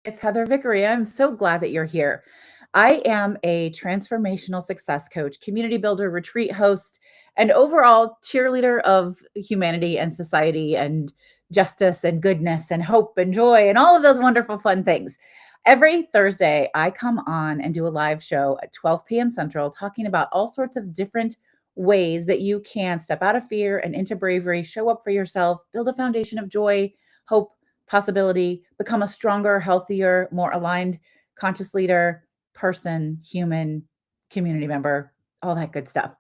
with Heather Vickery. I'm so glad that you're here. I am a transformational success coach, community builder, retreat host, and overall cheerleader of humanity and society and justice and goodness and hope and joy and all of those wonderful, fun things. Every Thursday, I come on and do a live show at 12 p.m. Central talking about all sorts of different ways that you can step out of fear and into bravery, show up for yourself, build a foundation of joy, hope, possibility, become a stronger, healthier, more aligned, conscious leader, person, human, community member, all that good stuff.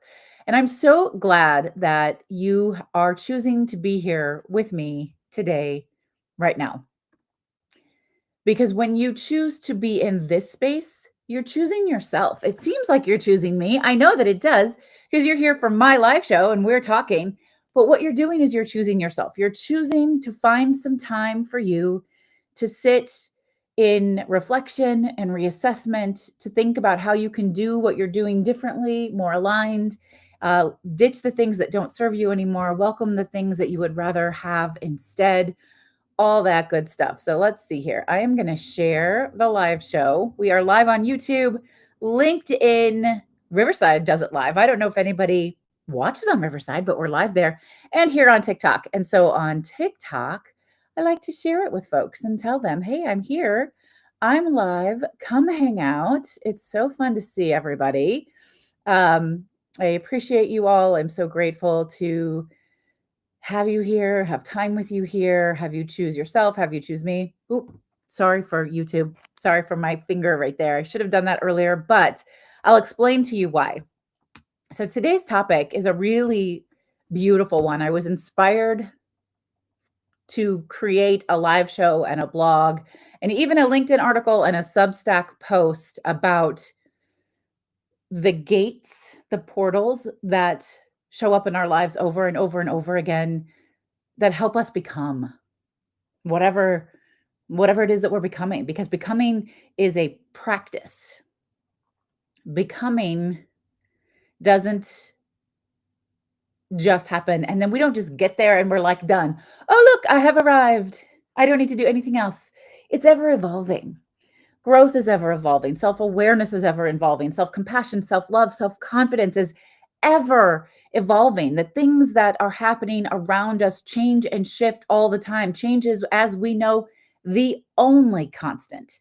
And I'm so glad that you are choosing to be here with me today, right now. Because when you choose to be in this space, you're choosing yourself. It seems like you're choosing me. I know that it does because you're here for my live show and we're talking. But what you're doing is you're choosing yourself. You're choosing to find some time for you to sit in reflection and reassessment, to think about how you can do what you're doing differently, more aligned, ditch the things that don't serve you anymore, welcome the things that you would rather have instead, all that good stuff. So let's see here. I am going to share the live show. We are live on YouTube, LinkedIn, Riverside does it live. I don't know if anybody watches on Riverside, but we're live there, and here on TikTok. And so on TikTok, I like to share it with folks and tell them, hey, I'm here. I'm live. Come hang out. It's so fun to see everybody. I appreciate you all. I'm so grateful to have you here, have time with you here, have you choose yourself, have you choose me. Oop, sorry for YouTube. Sorry for my finger right there. I should have done that earlier, but I'll explain to you why. So today's topic is a really beautiful one. I was inspired to create a live show and a blog and even a LinkedIn article and a Substack post about the gates, the portals that show up in our lives over and over and over again that help us become whatever it is that we're becoming, because becoming is a practice. Becoming doesn't just happen and then we don't just get there and we're like done. Oh, look, I have arrived. I don't need to do anything else. It's ever evolving. Growth is ever evolving. Self-awareness is ever evolving. Self-compassion, self-love, self-confidence is ever evolving. The things that are happening around us change and shift all the time. Change is, as we know, the only constant.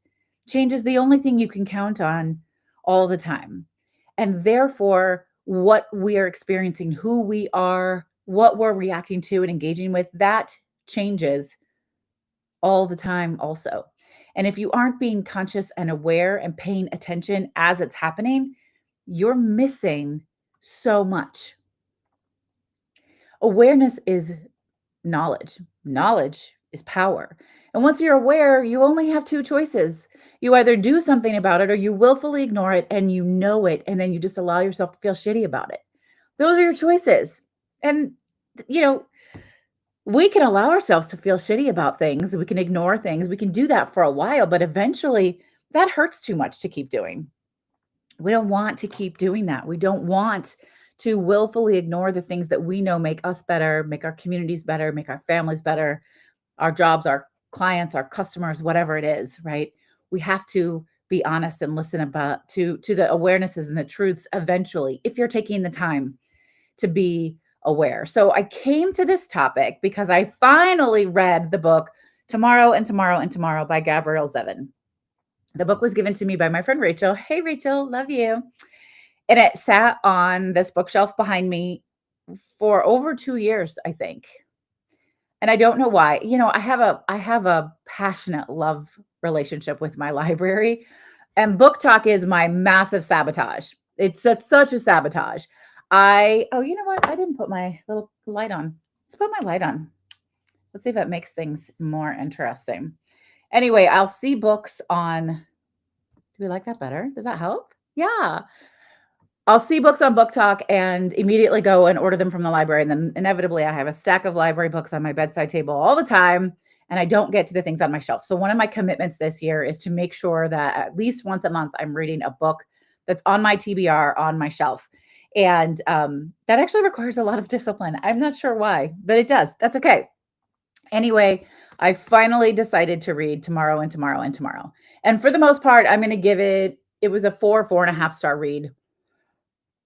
Change is the only thing you can count on all the time. And therefore, what we are experiencing, who we are, what we're reacting to and engaging with, that changes all the time also. And if you aren't being conscious and aware and paying attention as it's happening, you're missing so much. Awareness is knowledge. Knowledge is power. And once you're aware, you only have two choices. You either do something about it or you willfully ignore it and you know it, and then you just allow yourself to feel shitty about it. Those are your choices. And, you know, we can allow ourselves to feel shitty about things. We can ignore things. We can do that for a while, but eventually that hurts too much to keep doing. We don't want to keep doing that. We don't want to willfully ignore the things that we know make us better, make our communities better, make our families better, our jobs, our clients, our customers, whatever it is, right? We have to be honest and listen about to the awarenesses and the truths eventually, if you're taking the time to be aware. So I came to this topic because I finally read the book Tomorrow and Tomorrow and Tomorrow by Gabrielle Zevin. The book was given to me by my friend Rachel. Hey, Rachel, love you. And it sat on this bookshelf behind me for over 2 years, I think. And I don't know why. You know, I have a passionate love relationship with my library, and book talk is my massive sabotage. It's such a sabotage. You know what? I didn't put my little light on. Let's put my light on. Let's see if that makes things more interesting. Anyway, I'll see books on, do we like that better? Does that help? Yeah. I'll see books on Book Talk and immediately go and order them from the library. And then inevitably I have a stack of library books on my bedside table all the time, and I don't get to the things on my shelf. So one of my commitments this year is to make sure that at least once a month I'm reading a book that's on my TBR on my shelf. And that actually requires a lot of discipline. I'm not sure why, but it does. That's okay. Anyway, I finally decided to read Tomorrow and Tomorrow and Tomorrow. And for the most part, I'm going to give it, it was a 4.5 star read.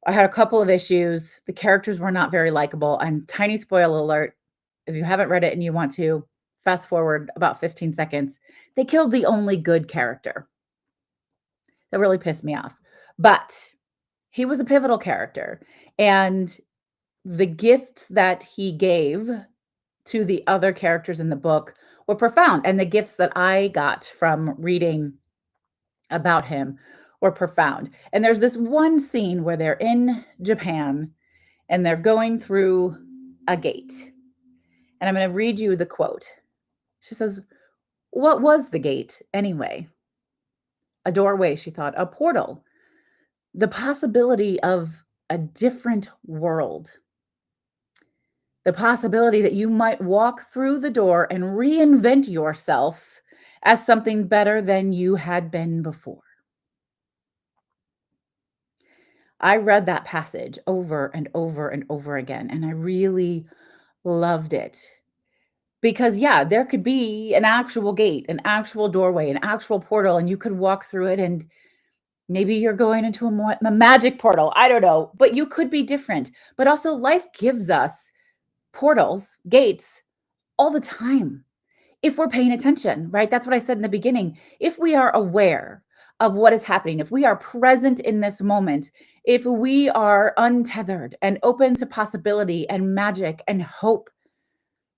I had a couple of issues. The characters were not very likable. And tiny spoiler alert, if you haven't read it and you want to, fast forward about 15 seconds. They killed the only good character. That really pissed me off. But he was a pivotal character. And the gifts that he gave to the other characters in the book were profound. And the gifts that I got from reading about him were profound. And there's this one scene where they're in Japan and they're going through a gate. And I'm going to read you the quote. She says, "What was the gate anyway? A doorway," she thought, "a portal, the possibility of a different world. The possibility that you might walk through the door and reinvent yourself as something better than you had been before." I read that passage over and over and over again, and I really loved it. Because, yeah, there could be an actual gate, an actual doorway, an actual portal, and you could walk through it, and maybe you're going into a magic portal. I don't know, but you could be different. But also, life gives us portals, gates, all the time if we're paying attention, right? That's what I said in the beginning. If we are aware of what is happening, if we are present in this moment, if we are untethered and open to possibility and magic and hope,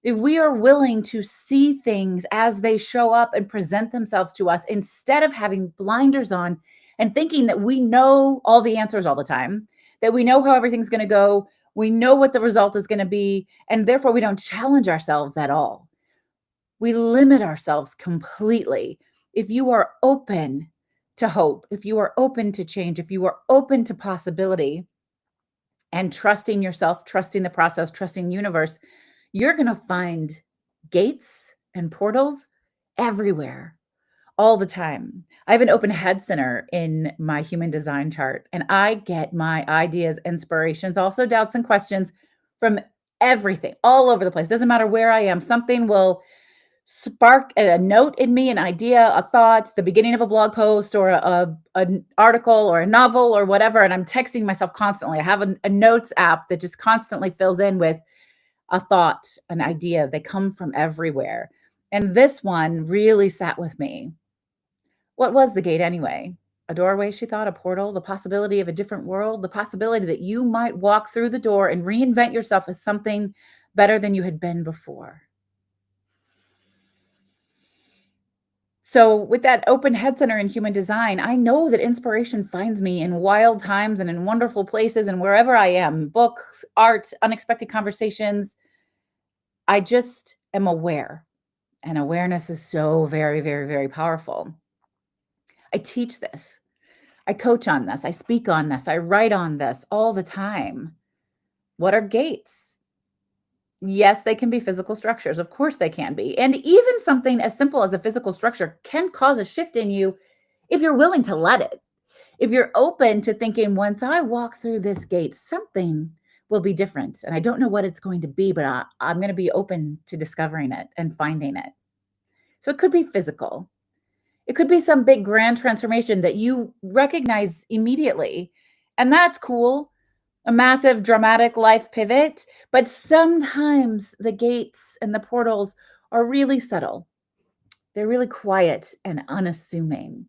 if we are willing to see things as they show up and present themselves to us instead of having blinders on and thinking that we know all the answers all the time, that we know how everything's going to go, we know what the result is going to be, and therefore we don't challenge ourselves at all. We limit ourselves completely. If you are open to hope, if you are open to change, if you are open to possibility and trusting yourself, trusting the process, trusting the universe, you're going to find gates and portals everywhere all the time. I have an open head center in my human design chart, and I get my ideas, inspirations, also doubts and questions from everything all over the place. Doesn't matter where I am, something will spark a note in me, an idea, a thought, the beginning of a blog post or an article or a novel or whatever. And I'm texting myself constantly. I have a notes app that just constantly fills in with a thought, an idea. They come from everywhere. And this one really sat with me. What was the gate anyway? A doorway, she thought, a portal, the possibility of a different world, the possibility that you might walk through the door and reinvent yourself as something better than you had been before. So with that open head center in human design, I know that inspiration finds me in wild times and in wonderful places and wherever I am, books, art, unexpected conversations. I just am aware. And awareness is so very, very, very powerful. I teach this. I coach on this. I speak on this. I write on this all the time. What are gates? Yes, they can be physical structures. Of course they can be. And even something as simple as a physical structure can cause a shift in you if you're willing to let it. If you're open to thinking, once I walk through this gate, something will be different. And I don't know what it's going to be, but I'm going to be open to discovering it and finding it. So it could be physical. It could be some big grand transformation that you recognize immediately. And that's cool. A massive dramatic life pivot. But sometimes the gates and the portals are really subtle. They're really quiet and unassuming.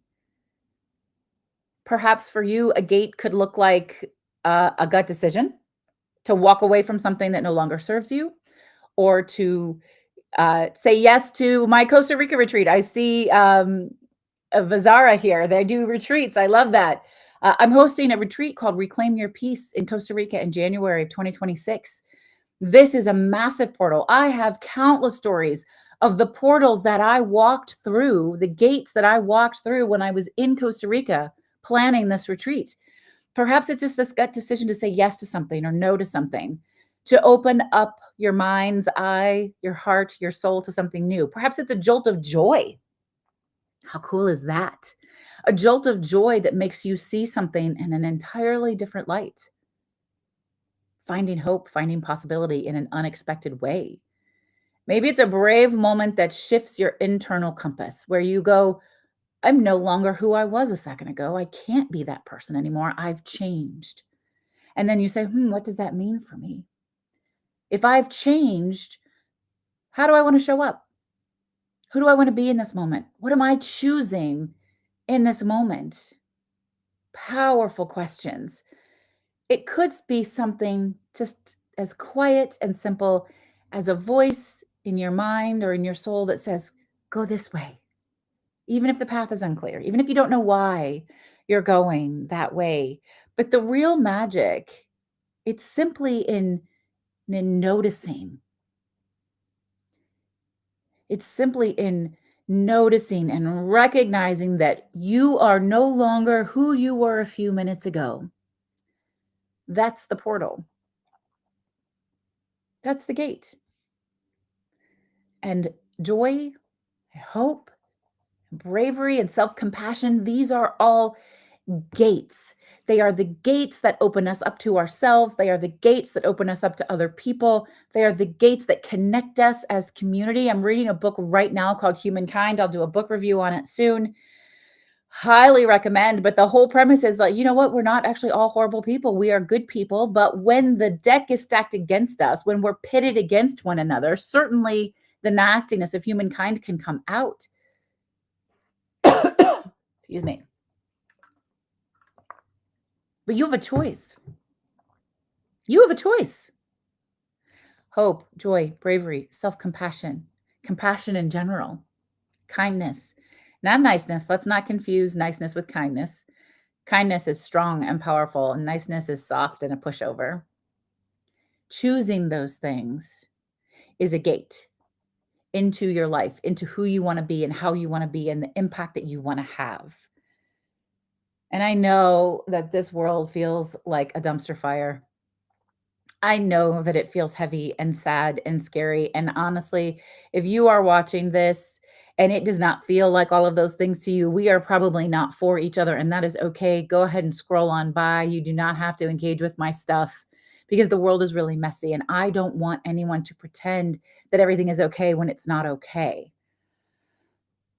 Perhaps for you, a gate could look like a gut decision to walk away from something that no longer serves you, or to say yes to my Costa Rica retreat. I see Vazara here. They do retreats. I love that. I'm hosting a retreat called Reclaim Your Peace in Costa Rica in January of 2026. This is a massive portal. I have countless stories of the portals that I walked through, the gates that I walked through when I was in Costa Rica planning this retreat. Perhaps it's just this gut decision to say yes to something or no to something, to open up your mind's eye, your heart, your soul to something new. Perhaps it's a jolt of joy. How cool is that? A jolt of joy that makes you see something in an entirely different light. Finding hope, finding possibility in an unexpected way. Maybe it's a brave moment that shifts your internal compass where you go, I'm no longer who I was a second ago. I can't be that person anymore. I've changed. And then you say, what does that mean for me? If I've changed, how do I want to show up? Who do I want to be in this moment? What am I choosing in this moment? Powerful questions. It could be something just as quiet and simple as a voice in your mind or in your soul that says, go this way, even if the path is unclear, even if you don't know why you're going that way. But the real magic, it's simply in noticing. It's simply in noticing and recognizing that you are no longer who you were a few minutes ago. That's the portal. That's the gate. And joy, hope, bravery, and self-compassion, these are all gates. They are the gates that open us up to ourselves. They are the gates that open us up to other people. They are the gates that connect us as community. I'm reading a book right now called Humankind. I'll do a book review on it soon. Highly recommend. But the whole premise is that, you know what? We're not actually all horrible people. We are good people. But when the deck is stacked against us, when we're pitted against one another, certainly the nastiness of humankind can come out. Excuse me. But you have a choice. You have a choice. Hope, joy, bravery, self-compassion, compassion in general, kindness, not niceness. Let's not confuse niceness with kindness. Kindness is strong and powerful, and niceness is soft and a pushover. Choosing those things is a gate into your life, into who you want to be and how you want to be and the impact that you want to have. And I know that this world feels like a dumpster fire. I know that it feels heavy and sad and scary. And honestly, if you are watching this and it does not feel like all of those things to you, we are probably not for each other. And that is okay. Go ahead and scroll on by. You do not have to engage with my stuff because the world is really messy. And I don't want anyone to pretend that everything is okay when it's not okay.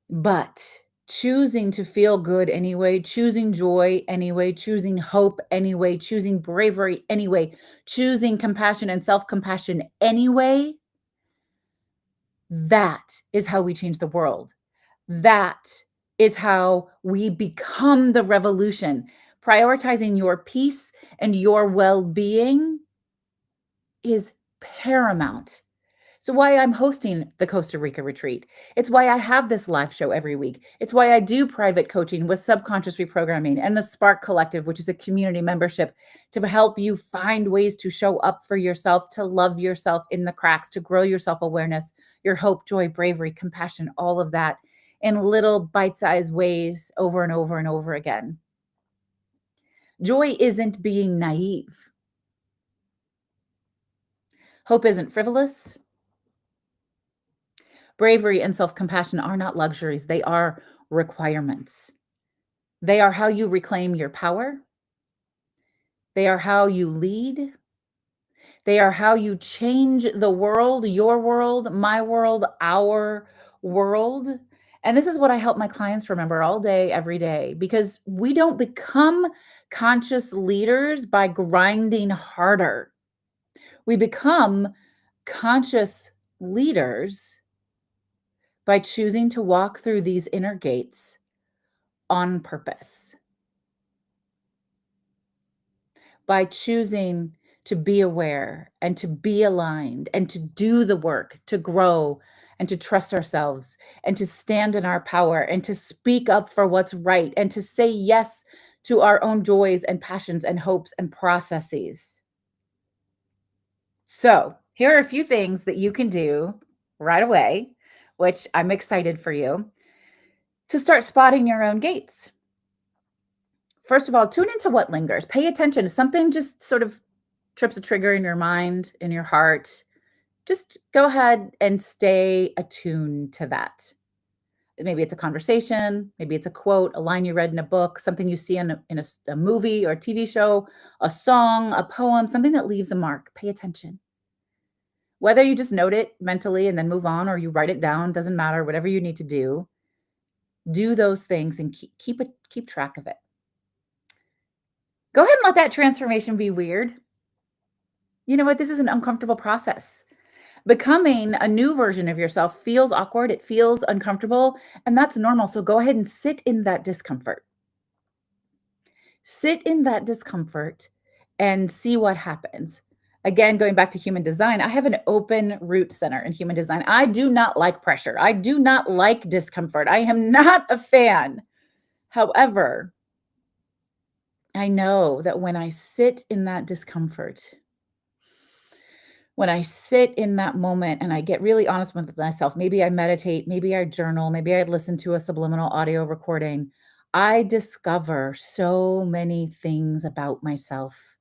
But choosing to feel good anyway, choosing joy anyway, choosing hope anyway, choosing bravery anyway, choosing compassion and self-compassion anyway, that is how we change the world. That is how we become the revolution. Prioritizing your peace and your well-being is paramount. So why I'm hosting the Costa Rica retreat. It's why I have this live show every week. It's why I do private coaching with subconscious reprogramming and the Spark Collective, which is a community membership to help you find ways to show up for yourself, to love yourself in the cracks, to grow your self-awareness, your hope, joy, bravery, compassion, all of that in little bite-sized ways over and over and over again. Joy isn't being naive. Hope isn't frivolous. Bravery and self-compassion are not luxuries. They are requirements. They are how you reclaim your power. They are how you lead. They are how you change the world, your world, my world, our world. And this is what I help my clients remember all day, every day, because we don't become conscious leaders by grinding harder. We become conscious leaders by choosing to walk through these inner gates on purpose, by choosing to be aware and to be aligned and to do the work, to grow and to trust ourselves and to stand in our power and to speak up for what's right and to say yes to our own joys and passions and hopes and processes. So here are a few things that you can do right away, which I'm excited for you, to start spotting your own gates. First of all, tune into what lingers. Pay attention. If something just sort of trips a trigger in your mind, in your heart, just go ahead and stay attuned to that. Maybe it's a conversation, maybe it's a quote, a line you read in a book, something you see in a movie or a TV show, a song, a poem, something that leaves a mark. Pay attention. Whether you just note it mentally and then move on, or you write it down, doesn't matter, whatever you need to do those things and keep track of it. Go ahead and let that transformation be weird. You know what? This is an uncomfortable process. Becoming a new version of yourself feels awkward, it feels uncomfortable, and that's normal. So go ahead and sit in that discomfort. Sit in that discomfort and see what happens. Again, going back to human design, I have an open root center in human design. I do not like pressure. I do not like discomfort. I am not a fan. However, I know that when I sit in that discomfort, when I sit in that moment and I get really honest with myself, maybe I meditate, maybe I journal, maybe I listen to a subliminal audio recording, I discover so many things about myself,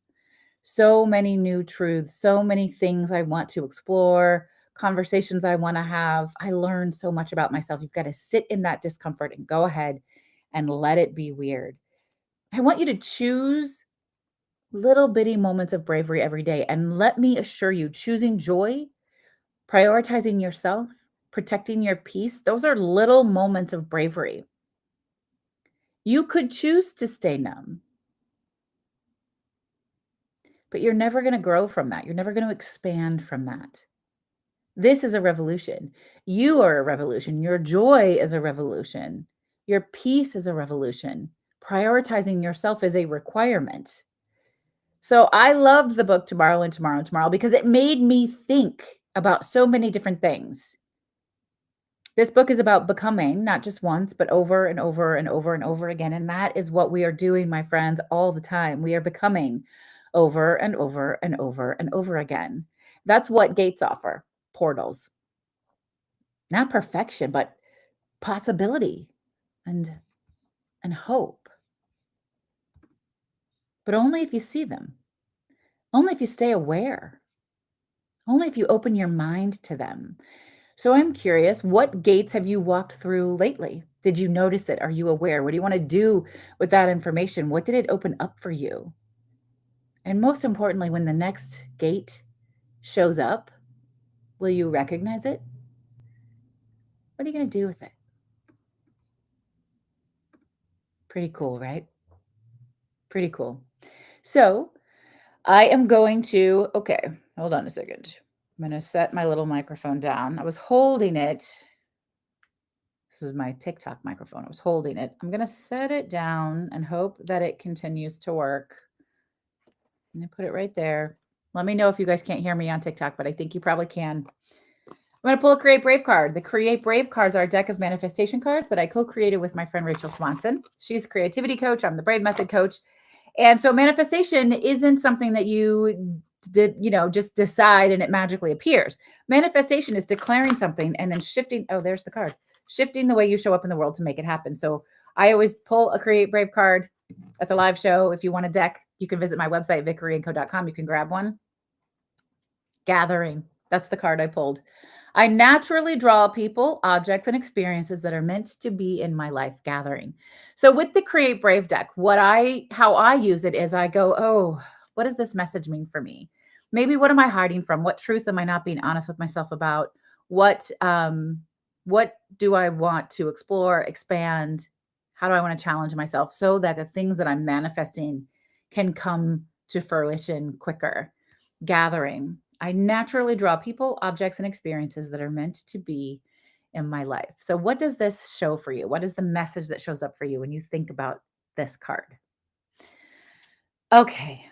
so many new truths, so many things I want to explore, conversations I want to have. I learn so much about myself. You've got to sit in that discomfort and go ahead and let it be weird. I want you to choose little bitty moments of bravery every day. And let me assure you, choosing joy, prioritizing yourself, protecting your peace, those are little moments of bravery. You could choose to stay numb, but you're never going to grow from that. You're never going to expand from that. This is a revolution. You are a revolution. Your joy is a revolution. Your peace is a revolution. Prioritizing yourself is a requirement. So I loved the book Tomorrow and Tomorrow and Tomorrow because it made me think about so many different things. This book is about becoming, not just once, but over and over and over and over again. And that is what we are doing, my friends, all the time. We are becoming over and over and over and over again. That's what gates offer, portals. Not perfection, but possibility and hope. But only if you see them. Only if you stay aware. Only if you open your mind to them. So I'm curious, what gates have you walked through lately? Did you notice it? Are you aware? What do you want to do with that information? What did it open up for you? And most importantly, when the next gate shows up, will you recognize it? What are you going to do with it? Pretty cool, right? Pretty cool. So I am going to, okay, hold on a second. I'm going to set my little microphone down. I was holding it. This is my TikTok microphone. I was holding it. I'm going to set it down and hope that it continues to work. I'm going to put it right there. Let me know if you guys can't hear me on TikTok, but I think you probably can. I'm going to pull a Create Brave card. The Create Brave cards are a deck of manifestation cards that I co-created with my friend Rachel Swanson. She's a creativity coach. I'm the Brave Method coach. And so manifestation isn't something that you did, just decide and it magically appears. Manifestation is declaring something and then shifting. Oh, there's the card. Shifting the way you show up in the world to make it happen. So I always pull a Create Brave card at the live show. If you want a deck, you can visit my website, vickeryandco.com. You can grab one. Gathering. That's the card I pulled. I naturally draw people, objects, and experiences that are meant to be in my life. Gathering. So with the Create Brave deck, how I use it is I go, oh, what does this message mean for me? Maybe what am I hiding from? What truth am I not being honest with myself about? What do I want to explore, expand? How do I want to challenge myself so that the things that I'm manifesting can come to fruition quicker? Gathering. I naturally draw people, objects, and experiences that are meant to be in my life. So what does this show for you? What is the message that shows up for you when you think about this card? Okay,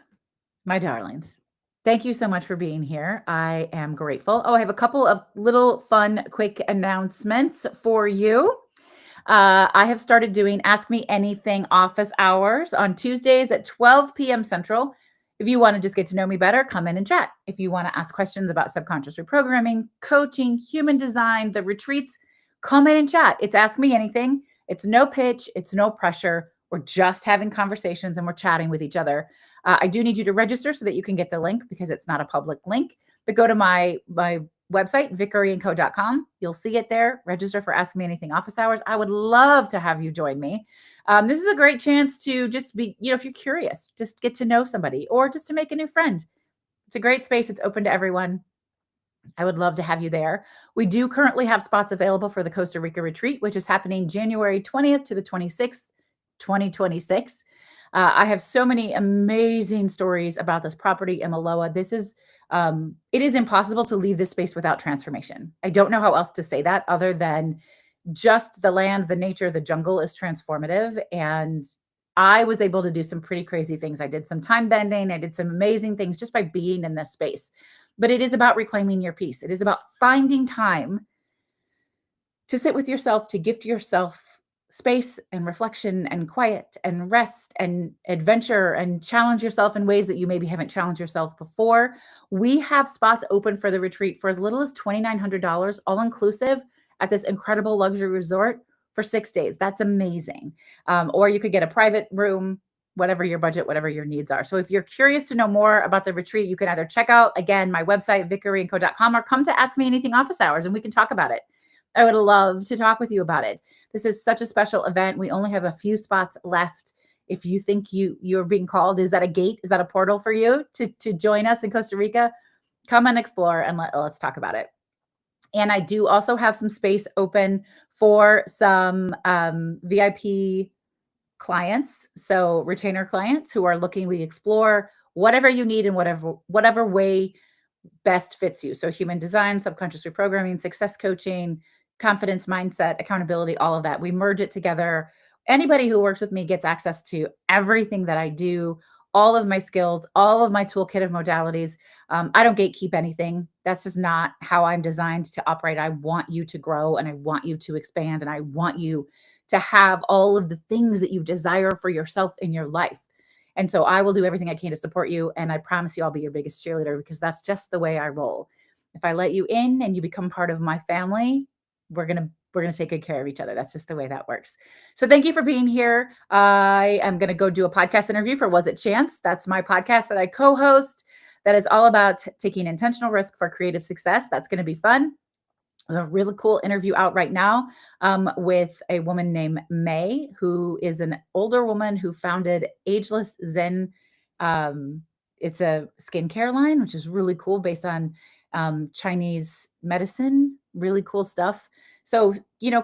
my darlings, thank you so much for being here. I am grateful. Oh, I have a couple of little fun, quick announcements for you. I have started doing Ask Me Anything office hours on Tuesdays at 12 p.m. Central. If you want to just get to know me better, come in and chat. If you want to ask questions about subconscious reprogramming, coaching, human design, the retreats, come in and chat. It's Ask Me Anything. It's no pitch. It's no pressure. We're just having conversations and we're chatting with each other. I do need you to register so that you can get the link because it's not a public link. But go to my website, vickeryandco.com. You'll see it there. Register for Ask Me Anything office hours. I would love to have you join me. This is a great chance to just be, if you're curious, just get to know somebody or just to make a new friend. It's a great space. It's open to everyone. I would love to have you there. We do currently have spots available for the Costa Rica retreat, which is happening January 20th to the 26th, 2026. I have so many amazing stories about this property in Maloa. It is impossible to leave this space without transformation. I don't know how else to say that other than just the land, the nature, the jungle is transformative. And I was able to do some pretty crazy things. I did some time bending. I did some amazing things just by being in this space. But it is about reclaiming your peace. It is about finding time to sit with yourself, to gift yourself space and reflection and quiet and rest and adventure and challenge yourself in ways that you maybe haven't challenged yourself before. We have spots open for the retreat for as little as $2,900, all inclusive, at this incredible luxury resort for 6 days. That's amazing. Or you could get a private room, whatever your budget, whatever your needs are. So if you're curious to know more about the retreat, you can either check out, again, my website, vickeryandco.com, or come to Ask Me Anything office hours and we can talk about it. I would love to talk with you about it. This is such a special event. We only have a few spots left. If you think you're being called, is that a gate? Is that a portal for you to join us in Costa Rica? Come and explore and let's talk about it. And I do also have some space open for some VIP clients. So retainer clients who are looking, we explore whatever you need in whatever way best fits you. So human design, subconscious reprogramming, success coaching, confidence, mindset, accountability, all of that. We merge it together. Anybody who works with me gets access to everything that I do, all of my skills, all of my toolkit of modalities. I don't gatekeep anything. That's just not how I'm designed to operate. I want you to grow and I want you to expand and I want you to have all of the things that you desire for yourself in your life. And so I will do everything I can to support you. And I promise you I'll be your biggest cheerleader because that's just the way I roll. If I let you in and you become part of my family, we're going to take good care of each other. That's just the way that works. So thank you for being here. I am going to go do a podcast interview for Was It Chance? That's my podcast that I co-host that is all about taking intentional risk for creative success. That's going to be fun. A really cool interview out right now with a woman named May, who is an older woman who founded Ageless Zen. It's a skincare line, which is really cool based on Chinese medicine, really cool stuff. So,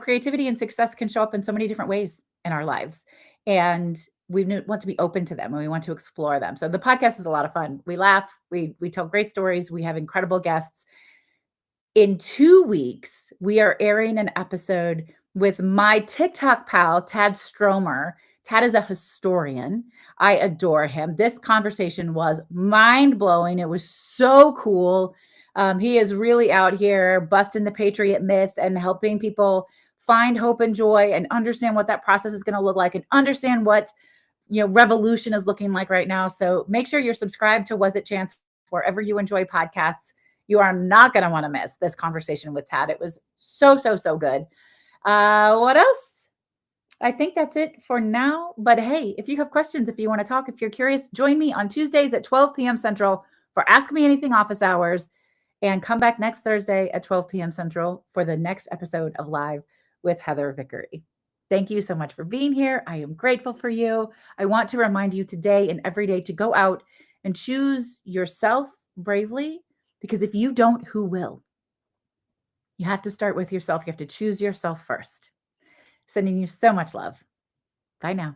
creativity and success can show up in so many different ways in our lives. And we want to be open to them and we want to explore them. So the podcast is a lot of fun. We laugh, we tell great stories. We have incredible guests. In 2 weeks, we are airing an episode with my TikTok pal, Tad Stromer. Tad is a historian. I adore him. This conversation was mind-blowing. It was so cool. He is really out here busting the patriot myth and helping people find hope and joy and understand what that process is going to look like and understand what revolution is looking like right now. So make sure you're subscribed to Was It Chance wherever you enjoy podcasts. You are not going to want to miss this conversation with Tad. It was so, so, so good. What else? I think that's it for now. But hey, if you have questions, if you want to talk, if you're curious, join me on Tuesdays at 12 p.m. Central for Ask Me Anything office hours. And come back next Thursday at 12 p.m. Central for the next episode of Live with Heather Vickery. Thank you so much for being here. I am grateful for you. I want to remind you today and every day to go out and choose yourself bravely. Because if you don't, who will? You have to start with yourself. You have to choose yourself first. Sending you so much love. Bye now.